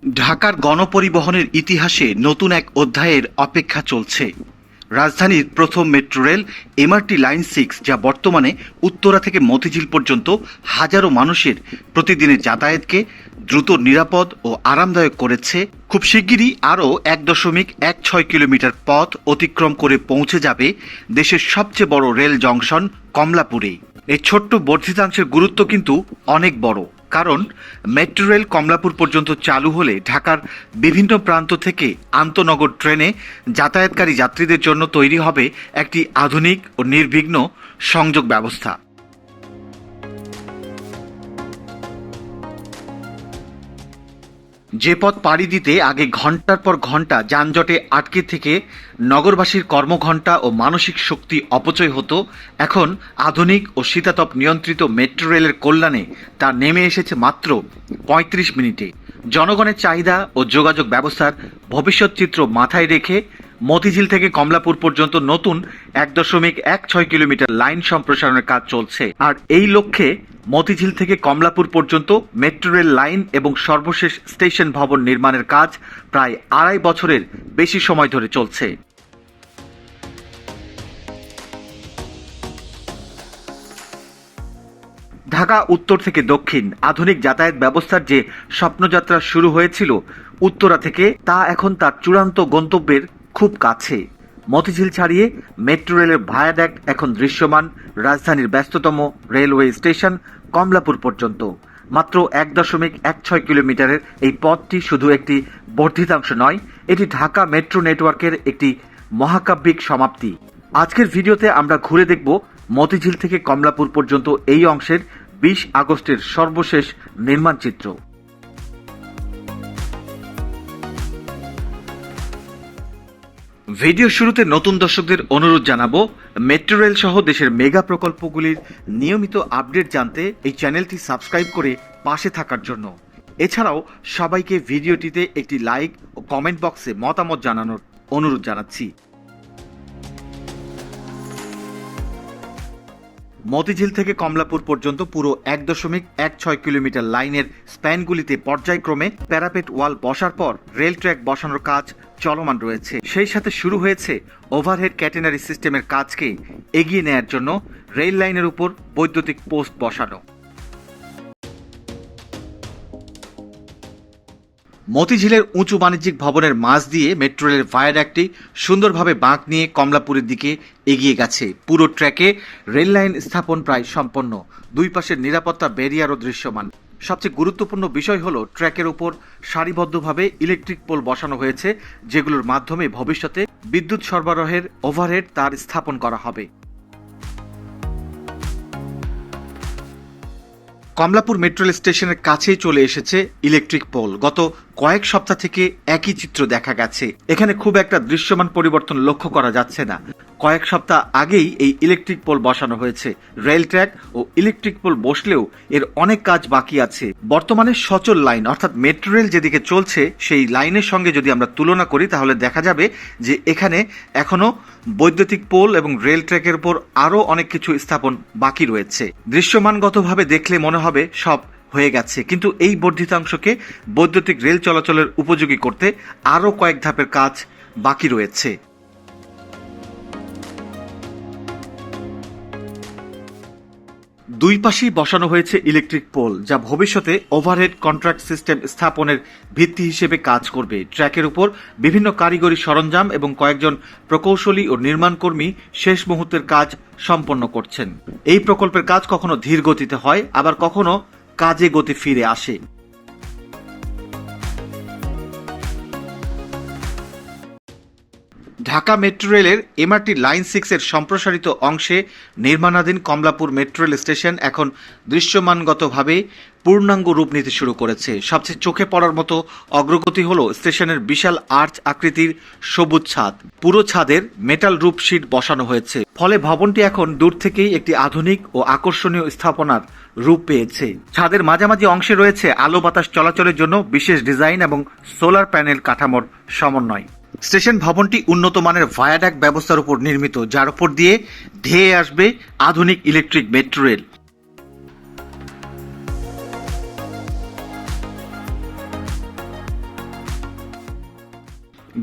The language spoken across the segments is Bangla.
ঢাকার গণপরিবহনের ইতিহাসে নতুন এক অধ্যায়ের অপেক্ষা চলছে। রাজধানীর প্রথম মেট্রো রেল এমআরটি লাইন 6, যা বর্তমানে উত্তরা থেকে মতিঝিল পর্যন্ত হাজারো মানুষের প্রতিদিনের যাতায়াতকে দ্রুত, নিরাপদ ও আরামদায়ক করেছে। খুব শিগগিরই আরও 1.16 কিলোমিটার পথ অতিক্রম করে পৌঁছে যাবে দেশের সবচেয়ে বড় রেল জংশন কমলাপুরে। এই ছোট্ট বর্ধিতাংশের গুরুত্ব কিন্তু অনেক বড়, কারণ মেট্রো রেল কমলাপুর পর্যন্ত চালু হলে ঢাকার বিভিন্ন প্রান্ত থেকে আন্তনগর ট্রেনে যাতায়াতকারী যাত্রীদের জন্য তৈরি হবে একটি আধুনিক ও নির্বিঘ্ন সংযোগ ব্যবস্থা। যে পথ পাড়ি দিতে আগে ঘন্টার পর ঘন্টা যানজটে আটকে থেকে নগরবাসীর কর্মঘণ্টা ও মানসিক শক্তি অপচয় হতো, এখন আধুনিক ও শীতাতপ নিয়ন্ত্রিত মেট্রো রেলের কল্যাণে তা নেমে এসেছে মাত্র ৩৫ মিনিটে। জনগণের চাহিদা ও যোগাযোগ ব্যবস্থার ভবিষ্যৎ চিত্র মাথায় রেখে মতিঝিল থেকে কমলাপুর পর্যন্ত নতুন 1.16 কিলোমিটার লাইন সম্প্রসারণের কাজ চলছে। আর এই লক্ষ্যে মতিঝিল থেকে কমলাপুর পর্যন্ত মেট্রো রেল লাইন এবং সর্বশেষ স্টেশন ভবন নির্মাণের কাজ প্রায় 2.5 বছরের বেশি সময় ধরে চলছে। ঢাকা উত্তর থেকে দক্ষিণ আধুনিক যাতায়াত ব্যবস্থার যে স্বপ্নযাত্রা শুরু হয়েছিল উত্তরা থেকে, তা এখন তার চূড়ান্ত গন্তব্যের খুব কাছে। মতিঝিল ছাড়িয়ে মেট্রো রেলের ভায়াডাক্ট এখন দৃশ্যমান রাজধানীর ব্যস্ততম রেলওয়ে স্টেশন কমলাপুর পর্যন্ত। মাত্র 1.16 কিলোমিটারের এই পথটি শুধু একটি বর্ধিতাংশ নয়, এটি ঢাকা মেট্রো নেটওয়ার্কের একটি মহাকাব্যিক সমাপ্তি। আজকের ভিডিওতে আমরা ঘুরে দেখব মতিঝিল থেকে কমলাপুর পর্যন্ত এই অংশের 20 আগস্টের সর্বশেষ নির্মাণ চিত্র। ভিডিও শুরুতে নতুন দর্শকদের অনুরোধ জানাবো, মেট্রো রেল সহ দেশের মেগা প্রকল্পগুলির নিয়মিত আপডেট জানতে এই চ্যানেলটি সাবস্ক্রাইব করে পাশে থাকার জন্য। এছাড়াও সবাইকে ভিডিওটিতে একটি লাইক ও কমেন্ট বক্সে মতামত জানানোর অনুরোধ জানাচ্ছি। মতিঝিল থেকে কমলাপুর পর্যন্ত পুরো 1.16 কিলোমিটার লাইনের স্প্যানগুলিতে পর্যায়ক্রমে প্যারাপেট ওয়াল বসার পর রেল ট্র্যাক বসানোর কাজ চলমান রয়েছে। সেই সাথে শুরু হয়েছে ওভারহেড ক্যাটেনারি সিস্টেমের কাজকে এগিয়ে নেয়ার জন্য রেল লাইনের উপর বৈদ্যুতিক পোস্ট বসানো। মতিঝিলের উঁচু বাণিজ্যিক ভবনের মাঝ দিয়ে মেট্রো রেলের ভায়াডাক্টটি সুন্দরভাবে বাঁক নিয়ে কমলাপুরের দিকে এগিয়ে গেছে। পুরো ট্র্যাকে রেল লাইন স্থাপন প্রায় সম্পন্ন, দুই পাশের নিরাপত্তা ব্যারিয়ারও দৃশ্যমান। সবচেয়ে গুরুত্বপূর্ণ বিষয় হলো ট্র্যাকের উপর সারিবদ্ধভাবে ইলেকট্রিক পোল বসানো হয়েছে, যেগুলোর মাধ্যমে ভবিষ্যতে বিদ্যুৎ সরবরাহের ওভারহেড তার স্থাপন করা হবে। কমলাপুর মেট্রো রেল স্টেশনের কাছেই চলে এসেছে ইলেকট্রিক পোল। গত কয়েক সপ্তাহ থেকে একই চিত্র দেখা গেছে। এখানে খুব একটা দৃশ্যমান পরিবর্তন লক্ষ্য করা যাচ্ছে না। কয়েক সপ্তাহ আগেই এই ইলেকট্রিক পোল বসানো হয়েছে। রেল ট্র্যাক ও ইলেকট্রিক পোল বসলেও এর অনেক কাজ বাকি আছে। বর্তমানে সচল লাইন অর্থাৎ মেট্রো রেল যেদিকে চলছে সেই লাইনের সঙ্গে যদি আমরা তুলনা করি, তাহলে দেখা যাবে যে এখানে এখনো বৈদ্যুতিক পোল এবং রেল ট্র্যাকের উপর আরও অনেক কিছু স্থাপন বাকি রয়েছে। দৃশ্যমানগতভাবে দেখলে মনে হবে সব হয়ে গেছে, কিন্তু এই বর্ধিতাংশকে বৈদ্যুতিক রেল চলাচলের উপযোগী করতে আরও কয়েক ধাপের কাজ বাকি রয়েছে। দুই পাশেই বসানো হয়েছে ইলেকট্রিক পোল, যা ভবিষ্যতে ওভারহেড কন্ট্রাক্ট সিস্টেম স্থাপনের ভিত্তি হিসেবে কাজ করবে। ট্র্যাকের উপর বিভিন্ন কারিগরি সরঞ্জাম এবং কয়েকজন প্রকৌশলী ও নির্মাণকর্মী শেষ মুহূর্তের কাজ সম্পন্ন করছেন। এই প্রকল্পের কাজ কখনো ধীর গতিতে হয়, আবার কখনো কাজে গতি ফিরে আসে। ঢাকা মেট্রো রেলের এমআরটি লাইন 6 এর সম্প্রসারিত অংশে নির্মাণাধীন কমলাপুর মেট্রো রেল স্টেশন এখন দৃশ্যমানগতভাবে পূর্ণাঙ্গ রূপ নিতে শুরু করেছে। সবচেয়ে চোখে পড়ার মতো অগ্রগতি হলো স্টেশনের বিশাল আর্চ আকৃতির সবুজ ছাদ। পুরো ছাদের মেটাল রূপ শীট বসানো হয়েছে, ফলে ভবনটি এখন দূর থেকেই একটি আধুনিক ও আকর্ষণীয় স্থাপনার রূপ পেয়েছে। ছাদের মাঝামাঝি অংশে রয়েছে আলো বাতাস চলাচলের জন্য বিশেষ ডিজাইন এবং সোলার প্যানেল কাঠামোর সমন্বয়। স্টেশন ভবনটি উন্নত মানের ভায়াডাক্ট ব্যবস্থার উপর নির্মিত, যার উপর দিয়ে ধেয়ে আসবে আধুনিক ইলেকট্রিক মেট্রো রেল।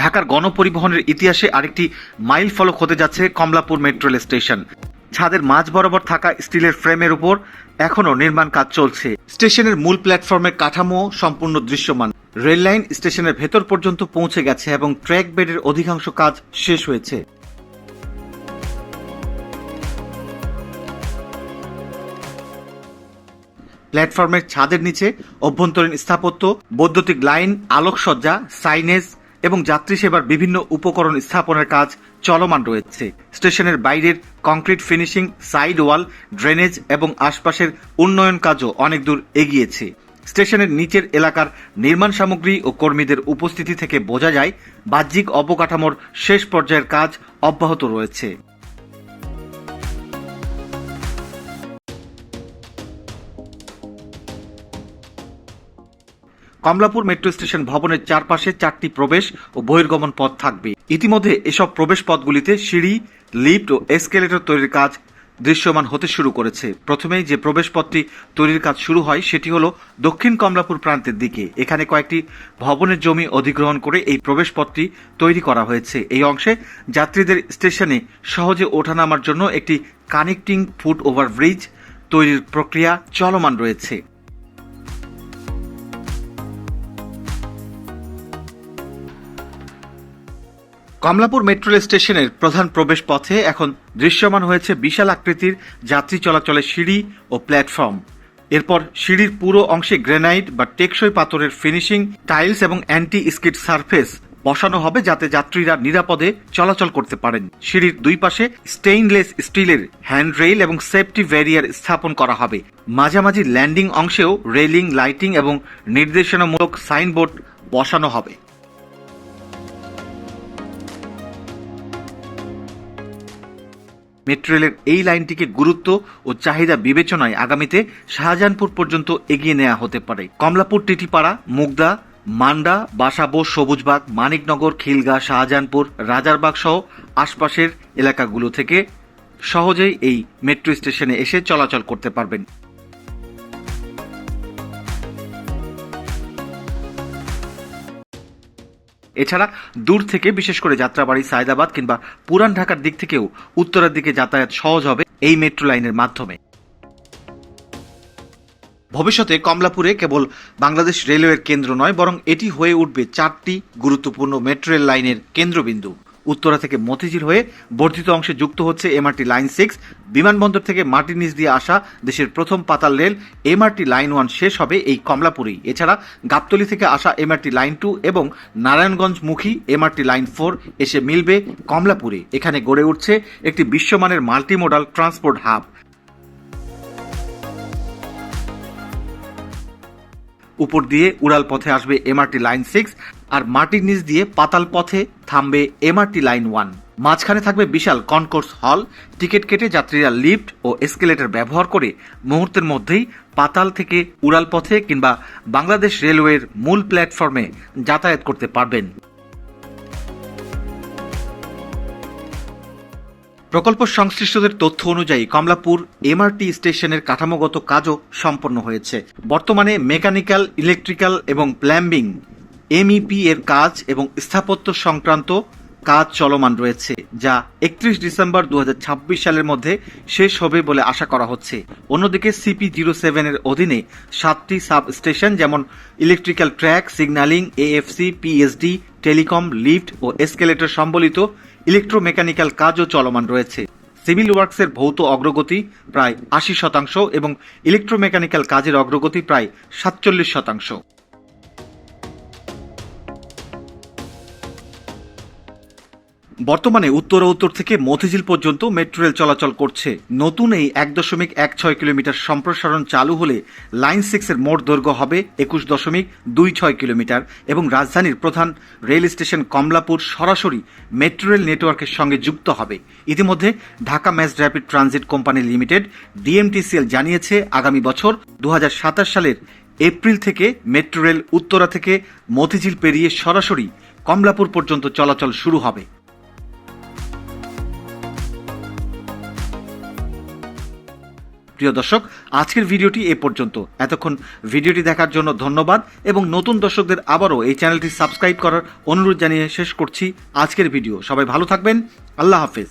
ঢাকার গণপরিবহনের ইতিহাসে আরেকটি মাইল ফলক হতে যাচ্ছে কমলাপুর মেট্রো রেল স্টেশন। ছাদের মাঝ বরাবর থাকা স্টিলের ফ্রেমের উপর এখনও নির্মাণ কাজ চলছে। স্টেশনের মূল প্ল্যাটফর্মের কাঠামো সম্পূর্ণ দৃশ্যমান। রেল লাইন স্টেশনের ভেতর পর্যন্ত পৌঁছে গেছে এবং ট্র্যাক বেডের অধিকাংশ কাজ শেষ হয়েছে। প্ল্যাটফর্মের ছাদের নিচে অভ্যন্তরীণ স্থাপত্য, বৈদ্যুতিক লাইন, আলোকসজ্জা, সাইনেজ এবং যাত্রী সেবার বিভিন্ন উপকরণ স্থাপনের কাজ চলমান রয়েছে। স্টেশনের বাইরের কংক্রিট ফিনিশিং, সাইড ওয়াল, ড্রেনেজ এবং আশপাশের উন্নয়ন কাজও অনেক দূর এগিয়েছে। স্টেশনের নিচের এলাকার নির্মাণ সামগ্রী ও কর্মীদের উপস্থিতি থেকে বোঝা যায় বাহ্যিক অবকাঠামোর শেষ পর্যায়ের কাজ অব্যাহত রয়েছে। কমলাপুর মেট্রো স্টেশন ভবনের চারপাশে 4টি প্রবেশ ও বহির্গমন পথ থাকবে। ইতিমধ্যে এসব প্রবেশ পথগুলিতে সিঁড়ি, লিফট ও এসকেলেটর তৈরির কাজ দৃশ্যমান হতে শুরু করেছে। প্রথমেই যে প্রবেশ পথটি তৈরির কাজ শুরু হয় সেটি হলো দক্ষিণ কমলাপুর প্রান্তের দিকে। এখানে কয়েকটি ভবনের জমি অধিগ্রহণ করে এই প্রবেশ পথটি তৈরি করা হয়েছে। এই অংশে যাত্রীদের স্টেশনে সহজে ওঠানামার জন্য একটি কানেক্টিং ফুট ওভারব্রিজ তৈরির প্রক্রিয়া চলমান রয়েছে। কমলাপুর মেট্রো রেল স্টেশনের প্রধান প্রবেশ পথে এখন দৃশ্যমান হয়েছে বিশাল আকৃতির যাত্রী চলাচলের সিঁড়ি ও প্ল্যাটফর্ম। এরপর সিঁড়ির পুরো অংশে গ্রেনাইট বা টেকসই পাথরের ফিনিশিং, টাইলস এবং অ্যান্টি স্কিড সারফেস বসানো হবে যাতে যাত্রীরা নিরাপদে চলাচল করতে পারেন। সিঁড়ির দুই পাশে স্টেইনলেস স্টিলের হ্যান্ডরেইল এবং সেফটি ব্যারিয়ার স্থাপন করা হবে। মাঝামাঝি ল্যান্ডিং অংশেও রেলিং, লাইটিং এবং নির্দেশনামূলক সাইনবোর্ড বসানো হবে। মেট্রো রেলের এই লাইনটিকে গুরুত্ব ও চাহিদা বিবেচনায় আগামীতে শাহজাহানপুর পর্যন্ত এগিয়ে নেওয়া হতে পারে। কমলাপুর, টিটিপাড়া, মুগদা, মান্ডা, বাসাবো, সবুজবাগ, মানিকনগর, খিলগা, শাহজাহানপুর, রাজারবাগ সহ আশপাশের এলাকাগুলো থেকে সহজেই এই মেট্রো স্টেশনে এসে চলাচল করতে পারবেন। এছাড়া দূর থেকে, বিশেষ করে যাত্রাবাড়ি, সায়দাবাদ কিংবা পুরান ঢাকার দিক থেকেও উত্তরের দিকে যাতায়াত সহজ হবে এই মেট্রো লাইনের মাধ্যমে। ভবিষ্যতে কমলাপুরে কেবল বাংলাদেশ রেলওয়ের কেন্দ্র নয়, বরং এটি হয়ে উঠবে 4টি গুরুত্বপূর্ণ মেট্রো রেল লাইনের কেন্দ্রবিন্দু। উত্তরা থেকে মতিঝিল হয়ে বর্ধিত অংশে যুক্ত হচ্ছে এমআরটি লাইন 6। বিমানবন্দর থেকে মাটির নিচ দিয়ে আসা দেশের প্রথম পাতাল রেল এমআরটি লাইন 1 শেষ হবে এই কমলাপুরেই। এছাড়া গাবতলী থেকে আসা এমআরটি লাইন 2 এবং নারায়ণগঞ্জমুখী এমআরটি লাইন 4 এসে মিলবে কমলাপুরে। এখানে গড়ে উঠছে একটি বিশ্বমানের মাল্টিমোডাল ট্রান্সপোর্ট হাব। উপর দিয়ে উড়াল পথে আসবে এমআরটি লাইন 6 আর মাটির নিচ দিয়ে পাতাল পথে থামবে এমআরটি লাইন 1। মাঝখানে থাকবে বিশাল কনকোর্স হল। টিকিট কেটে যাত্রীরা লিফট ও এসকেলেটর ব্যবহার করে মুহূর্তের মধ্যেই পাতাল থেকে উড়াল পথে কিংবা বাংলাদেশ রেলওয়ের মূল প্ল্যাটফর্মে যাতায়াত করতে পারবেন। প্রকল্প সংশ্লিষ্টদের তথ্য অনুযায়ী কমলাপুর এমআরটি স্টেশনের কাঠামোগত কাজও সম্পন্ন হয়েছে। বর্তমানে মেকানিক্যাল, ইলেকট্রিক্যাল এবং প্লাম্বিং এমইপি এর কাজ এবং স্থাপত্য সংক্রান্ত কাজ চলমান রয়েছে, যা 31 ডিসেম্বর 2026 সালের মধ্যে শেষ হবে বলে আশা করা হচ্ছে। অন্যদিকে CP07 এর অধীনে 7টি সাব স্টেশন যেমন electrical track, signalling, AFC, PSD, telecom, lift ও এসকেলেটর সম্বলিত ইলেকট্রোমেকানিক্যাল কাজও চলমান রয়েছে। সিভিল ওয়ার্কসের ভৌত অগ্রগতি প্রায় 80% এবং ইলেকট্রোমেকানিক্যাল কাজের অগ্রগতি প্রায় 47%। বর্তমানে উত্তর থেকে মতিঝিল পর্যন্ত মেট্রো রেল চলাচল করছে। নতুন এই 1.16 কিলোমিটার সম্প্রসারণ চালু হলে লাইন 6 এর মোট দৈর্ঘ্য হবে 21.26 কিলোমিটার এবং রাজধানীর প্রধান রেল স্টেশন কমলাপুর সরাসরি মেট্রো রেল নেটওয়ার্কের সঙ্গে যুক্ত হবে। ইতিমধ্যে Dhaka mass rapid transit company limited DMTCL জানিয়েছে আগামী বছর 2027 সালের এপ্রিল থেকে মেট্রো রেল উত্তরা থেকে মতিঝিল পেরিয়ে সরাসরি কমলাপুর পর্যন্ত চলাচল শুরু হবে। প্রিয় দর্শক, আজকের ভিডিওটি এ পর্যন্ত। এতক্ষণ ভিডিওটি দেখার জন্য ধন্যবাদ এবং নতুন দর্শকদের আবারও এই চ্যানেলটি সাবস্ক্রাইব করার অনুরোধ জানিয়ে শেষ করছি আজকের ভিডিও। সবাই ভালো থাকবেন। আল্লাহ হাফেজ।